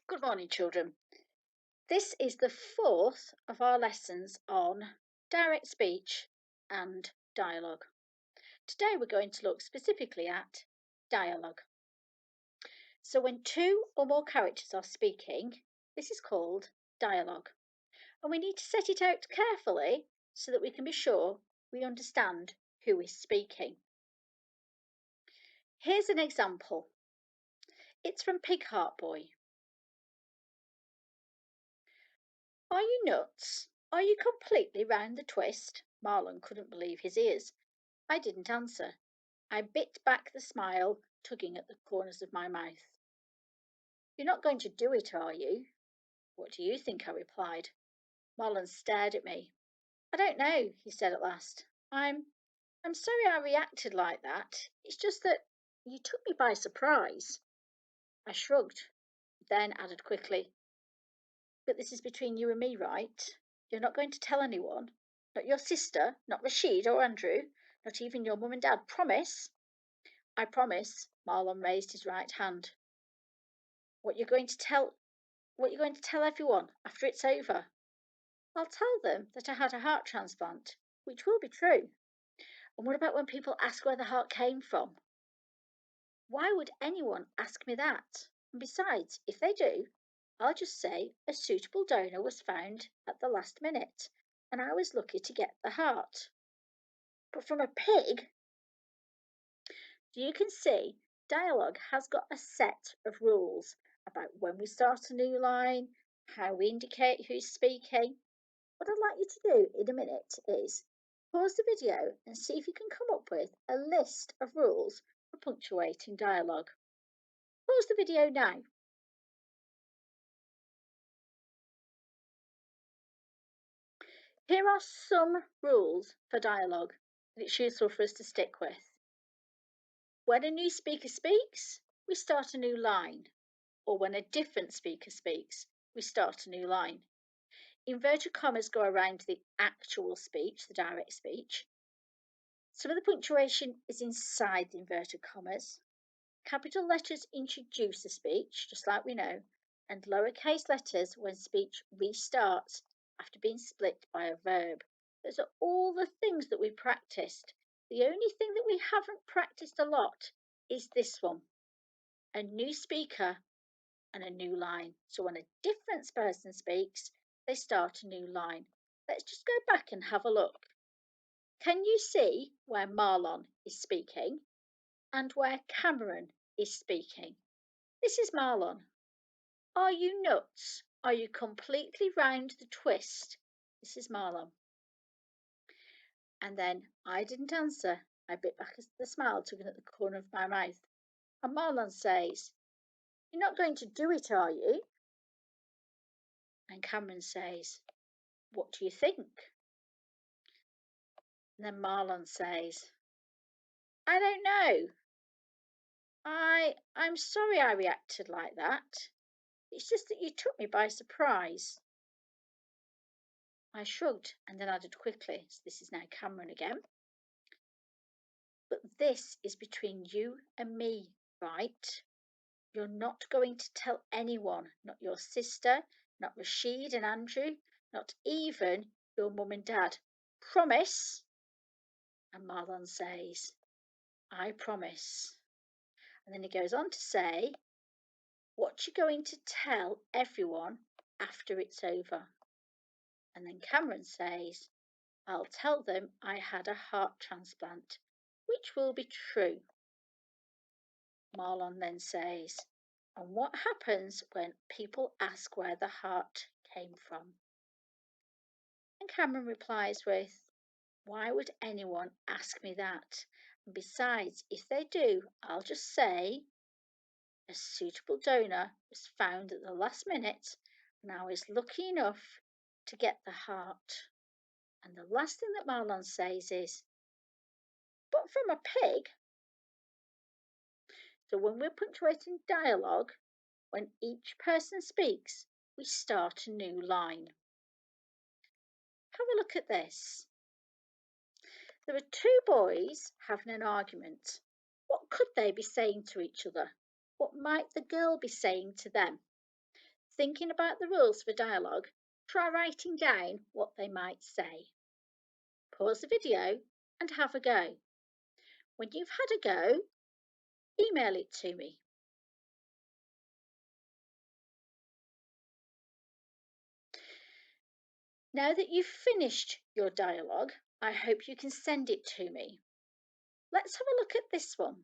Good morning, children. This is the fourth of our lessons on direct speech and dialogue. Today we're going to look specifically at dialogue. So when two or more characters are speaking, this is called dialogue. And we need to set it out carefully so that we can be sure we understand who is speaking. Here's an example. It's from Pig Heart Boy. Are you nuts? Are you completely round the twist? Marlon couldn't believe his ears. I didn't answer. I bit back the smile, tugging at the corners of my mouth. You're not going to do it, are you? What do you think? I replied. Marlon stared at me. I don't know, he said at last. I'm sorry I reacted like that. It's just that you took me by surprise. I shrugged, then added quickly, but this is between you and me, right? You're not going to tell anyone? Not your sister, not Rashid or Andrew, not even your mum and dad. Promise? I promise. Marlon raised his right hand. What you're going to tell everyone after it's over? I'll tell them that I had a heart transplant, which will be true. And what about when people ask where the heart came from? Why would anyone ask me that? And besides, if they do, I'll just say a suitable donor was found at the last minute, and I was lucky to get the heart. But from a pig? You can see dialogue has got a set of rules about when we start a new line, how we indicate who's speaking. What I'd like you to do in a minute is pause the video and see if you can come up with a list of rules for punctuating dialogue. Pause the video now. Here are some rules for dialogue that it's useful for us to stick with. When a new speaker speaks, we start a new line, or when a different speaker speaks, we start a new line. Inverted commas go around the actual speech, the direct speech. Some of the punctuation is inside the inverted commas. Capital letters introduce a speech, just like we know, and lowercase letters when speech restarts after being split by a verb. Those are all the things that we practiced. The only thing that we haven't practiced a lot is this one, a new speaker and a new line. So when a different person speaks, they start a new line. Let's just go back and have a look. Can you see where Marlon is speaking and where Cameron is speaking? This is Marlon. Are you nuts? Are you completely round the twist? This is Marlon. And then I didn't answer. I bit back the smile tugging at the corner of my mouth. And Marlon says, you're not going to do it, are you? And Cameron says, what do you think? And then Marlon says, I don't know. I'm sorry I reacted like that. It's just that you took me by surprise. I shrugged and then added quickly, so this is now Cameron again. But this is between you and me, right? You're not going to tell anyone, not your sister, not Rashid and Andrew, not even your mum and dad. Promise? And Marlon says, I promise. And then he goes on to say, what you going to tell everyone after it's over? And then Cameron says, I'll tell them I had a heart transplant, which will be true. Marlon then says, and what happens when people ask where the heart came from? And Cameron replies with, why would anyone ask me that? And besides, if they do, I'll just say, a suitable donor was found at the last minute, and I was lucky enough to get the heart. And the last thing that Marlon says is, but from a pig? So when we're punctuating dialogue, when each person speaks, we start a new line. Have a look at this. There are two boys having an argument. What could they be saying to each other? What might the girl be saying to them? Thinking about the rules for dialogue, try writing down what they might say. Pause the video and have a go. When you've had a go, email it to me. Now that you've finished your dialogue, I hope you can send it to me. Let's have a look at this one.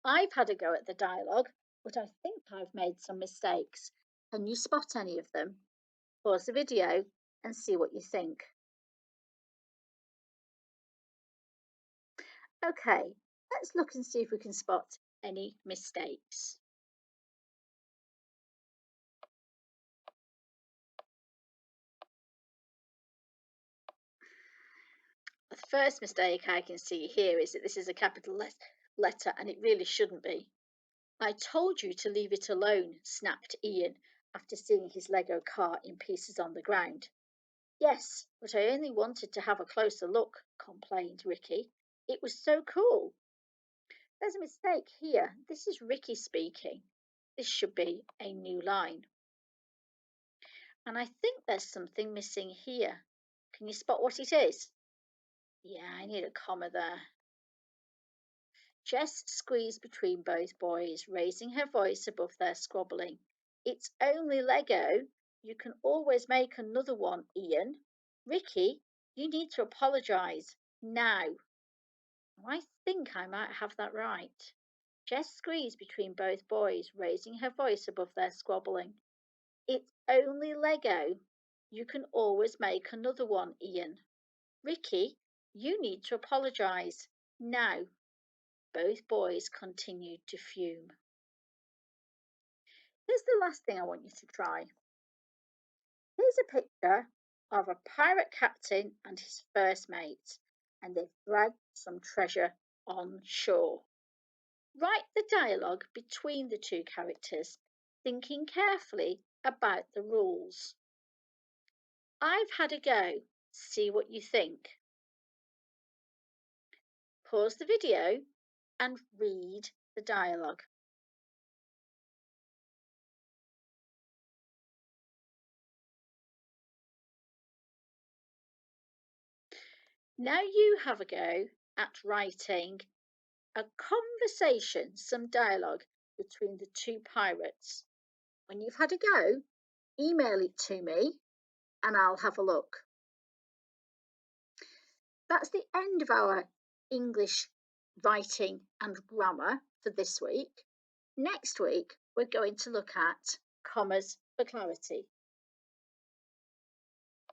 I've had a go at the dialogue, but I think I've made some mistakes. Can you spot any of them? Pause the video and see what you think. Okay, let's look and see if we can spot any mistakes. The first mistake I can see here is that this is a capital letter and it really shouldn't be. I told you to leave it alone, snapped Ian after seeing his Lego car in pieces on the ground. Yes, but I only wanted to have a closer look, complained Ricky. It was so cool. There's a mistake here. This is Ricky speaking. This should be a new line. And I think there's something missing here. Can you spot what it is? Yeah, I need a comma there. Jess squeezed between both boys, raising her voice above their squabbling. It's only Lego. You can always make another one, Ian. Ricky, you need to apologise now. I think I might have that right. Jess squeezed between both boys, raising her voice above their squabbling. It's only Lego. You can always make another one, Ian. Ricky, you need to apologise now. Both boys continued to fume. Here's the last thing I want you to try. Here's a picture of a pirate captain and his first mate, and they've dragged some treasure on shore. Write the dialogue between the two characters, thinking carefully about the rules. I've had a go. See what you think. Pause the video and read the dialogue. Now you have a go at writing a conversation, some dialogue between the two pirates. When you've had a go, email it to me and I'll have a look. That's the end of our English writing and grammar for this week. Next week, we're going to look at commas for clarity.